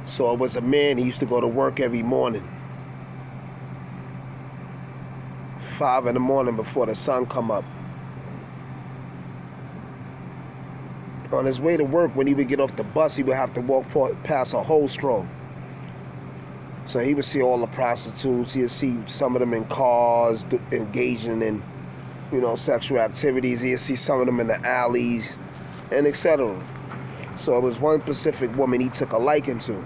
So it was a man, he used to go to work every morning. 5 in the morning before the sun come up. On his way to work, when he would get off the bus, he would have to walk past a whole store. So he would see all the prostitutes. He would see some of them in cars, engaging in, sexual activities. He would see some of them in the alleys, and etc. So it was one specific woman he took a liking to.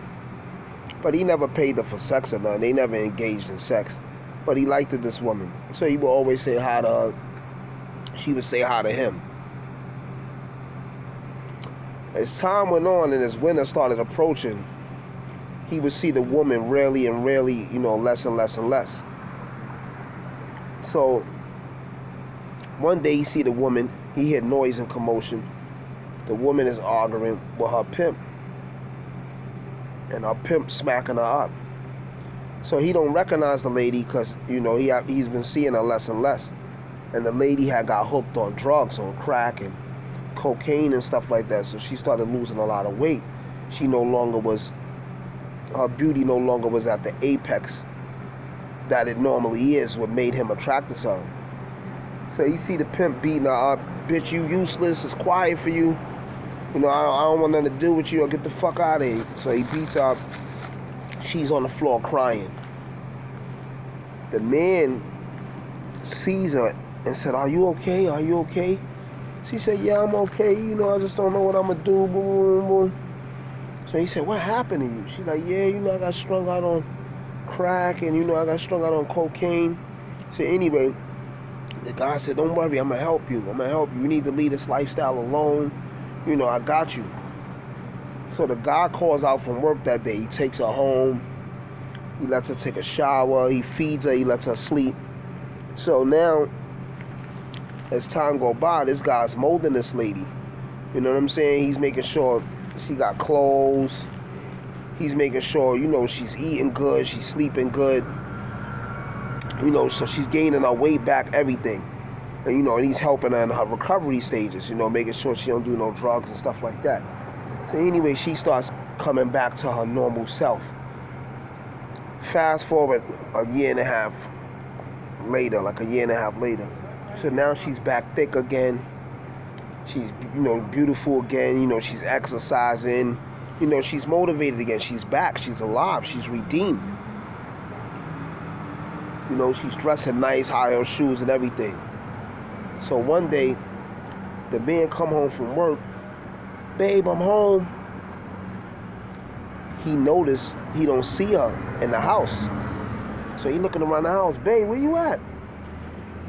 But he never paid her for sex or nothing. They never engaged in sex. But he liked this woman. So he would always say hi to her. She would say hi to him. As time went on and as winter started approaching, he would see the woman rarely and rarely, less and less and less. So one day he see the woman, he heard noise and commotion. The woman is arguing with her pimp. And her pimp smacking her up. So he don't recognize the lady because, he's been seeing her less and less. And the lady had got hooked on drugs, on crack and cocaine and stuff like that. So she started losing a lot of weight. Her beauty no longer was at the apex that it normally is, what made him attracted to her. So you see the pimp beating her up. Bitch, you useless. It's quiet for you. I don't want nothing to do with you. I'll get the fuck out of here. So he beats her up. She's on the floor crying. The man sees her and said, "Are you okay? Are you okay?" She said, "Yeah, I'm okay. I just don't know what I'm going to do." Boom, boom, boom. So he said, "What happened to you?" She's like, "Yeah, I got strung out on crack and, I got strung out on cocaine." So anyway, the guy said, "Don't worry, I'm going to help you. I'm going to help you. You need to leave this lifestyle alone. I got you." So the guy calls out from work that day. He takes her home. He lets her take a shower. He feeds her. He lets her sleep. So now, as time go by, this guy's molding this lady. You know what I'm saying? He's making sure she got clothes. He's making sure, she's eating good. She's sleeping good. So she's gaining her weight back, everything. And, and he's helping her in her recovery stages, making sure she don't do no drugs and stuff like that. So anyway, she starts coming back to her normal self. Fast forward a year and a half later. So now she's back thick again. She's, beautiful again. She's exercising. She's motivated again. She's back. She's alive. She's redeemed. She's dressing nice, high-heel shoes and everything. So one day, the man come home from work. "Babe, I'm home." He noticed he don't see her in the house. So he looking around the house. "Babe, where you at?"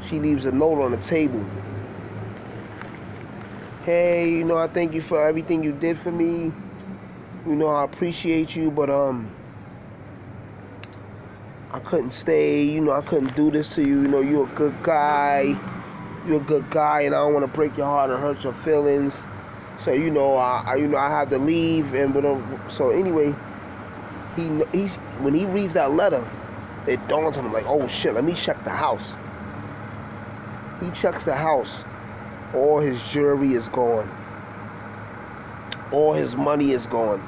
She leaves a note on the table. "Hey, I thank you for everything you did for me. I appreciate you, but I couldn't stay. I couldn't do this to you. You're a good guy. You're a good guy, and I don't want to break your heart or hurt your feelings. So I have to leave." And so anyway, when he reads that letter, it dawns on him like, "Oh shit, let me check the house." He checks the house. All his jewelry is gone. All his money is gone.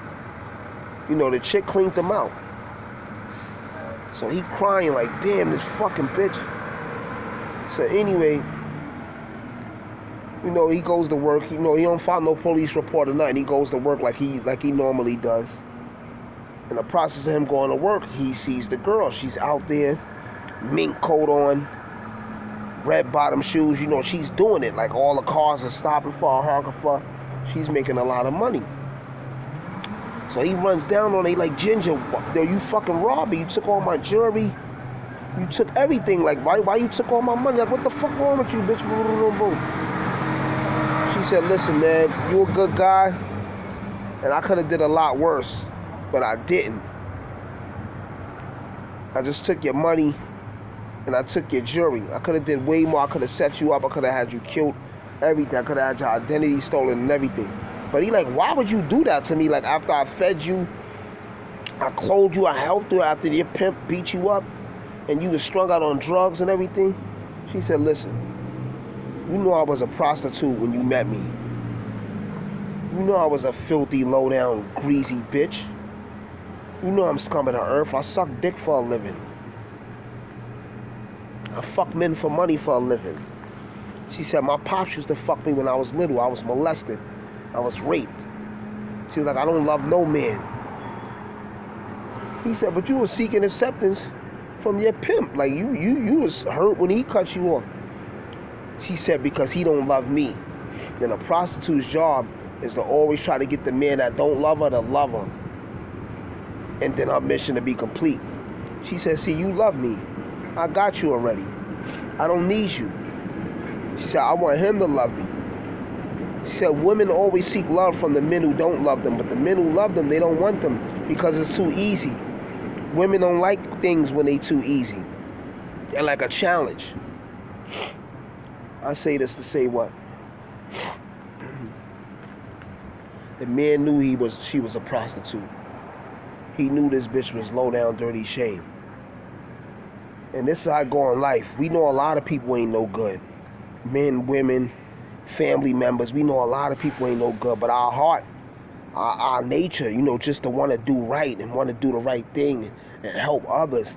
The chick cleaned him out. So he crying like, "Damn, this fucking bitch." So anyway, he goes to work. He don't file no police report or nothing. He goes to work like he normally does. In the process of him going to work, he sees the girl. She's out there, mink coat on, red bottom shoes. She's doing it. Like all the cars are stopping for her, honking for her. She's making a lot of money. So he runs down on her. He like, "Ginger, you fucking robbed me. You took all my jewelry. You took everything. Like, why you took all my money? Like, what the fuck wrong with you, bitch?" She said, "Listen, man, you a good guy, and I could have did a lot worse, but I didn't. I just took your money, and I took your jewelry. I could have did way more. I could have set you up. I could have had you killed, everything. I could have had your identity stolen and everything." But he like, "Why would you do that to me? Like, after I fed you, I clothed you, I helped you, after your pimp beat you up, and you was strung out on drugs and everything?" She said, "Listen, you know I was a prostitute when you met me. You know I was a filthy, low-down, greasy bitch. You know I'm scum of the earth. I suck dick for a living. I fuck men for money for a living. She said, my pops used to fuck me when I was little. I was molested. I was raped. She was like, I don't love no man. He said, but you were seeking acceptance from your pimp. Like, you was hurt when he cut you off. She said, because he don't love me. And a prostitute's job is to always try to get the man that don't love her to love her. And then her mission to be complete. She said, see, you love me. I got you already. I don't need you. She said, I want him to love me. She said, women always seek love from the men who don't love them, but the men who love them, they don't want them because it's too easy. Women don't like things when they too easy. They're like a challenge. I say this to say what? The man knew she was a prostitute. He knew this bitch was low down, dirty shame. And this is how I go in life. We know a lot of people ain't no good. Men, women, family members. We know a lot of people ain't no good. But our heart, our nature, just to want to do right and want to do the right thing and help others.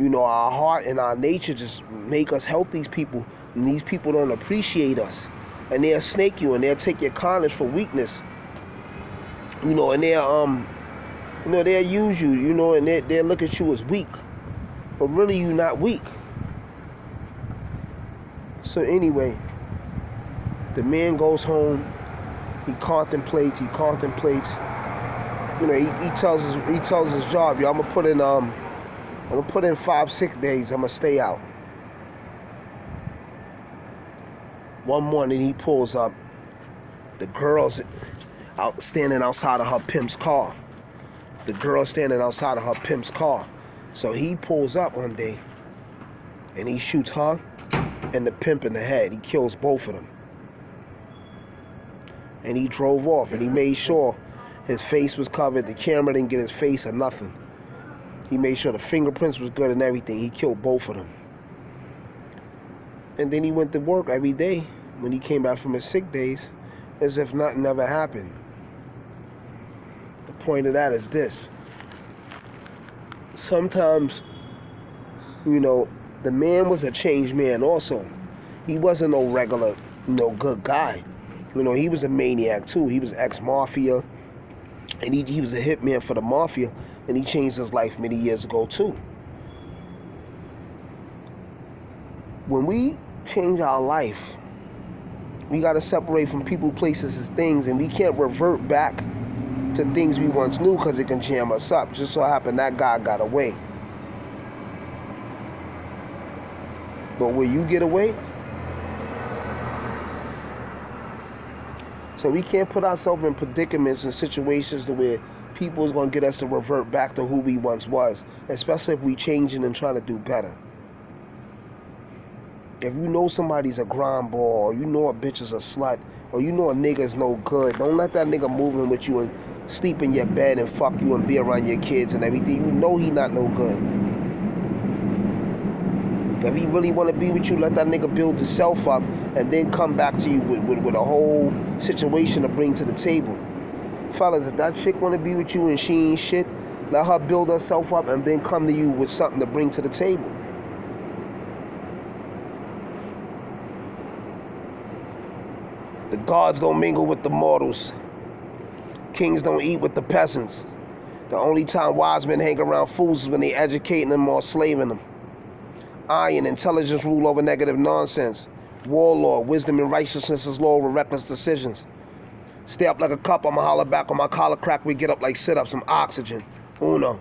Our heart and our nature just make us help these people. And these people don't appreciate us. And they'll snake you and they'll take your kindness for weakness. And they'll use you, and they'll look at you as weak. But really, you're not weak. So anyway, the man goes home. He contemplates. He tells his job, yo, I'm gonna put in 5-6 days. I'm gonna stay out. One morning he pulls up. The girl's standing outside of her pimp's car. So he pulls up one day and he shoots her and the pimp in the head. He kills both of them. And he drove off and he made sure his face was covered. The camera didn't get his face or nothing. He made sure the fingerprints was good and everything. He killed both of them. And then he went to work every day when he came back from his sick days as if nothing ever happened. The point of that is this. Sometimes, the man was a changed man also. He wasn't no regular, good guy. He was a maniac too. He was ex-mafia. And he was a hitman for the mafia. And he changed his life many years ago too. When we change our life, we got to separate from people, places, and things. And we can't revert back to things we once knew because it can jam us up. Just so happened that guy got away. But will you get away? So we can't put ourselves in predicaments and situations to where people is going to get us to revert back to who we once was, especially if we changing and trying to do better. If you know somebody's a grindball, or you know a bitch is a slut, or you know a nigga's no good, don't let that nigga move in with you and sleep in your bed and fuck you and be around your kids and everything. You know he not no good. If he really want to be with you, let that nigga build himself up and then come back to you with a whole situation to bring to the table. Fellas, if that chick want to be with you and she ain't shit, let her build herself up and then come to you with something to bring to the table. The gods don't mingle with the mortals. Kings don't eat with the peasants. The only time wise men hang around fools is when they educating them or slaving them. Iron, intelligence rule over negative nonsense. Warlord, wisdom and righteousness is law over reckless decisions. Stay up like a cup, I'ma holler back on my collar crack, we get up like sit-ups, some oxygen. Uno.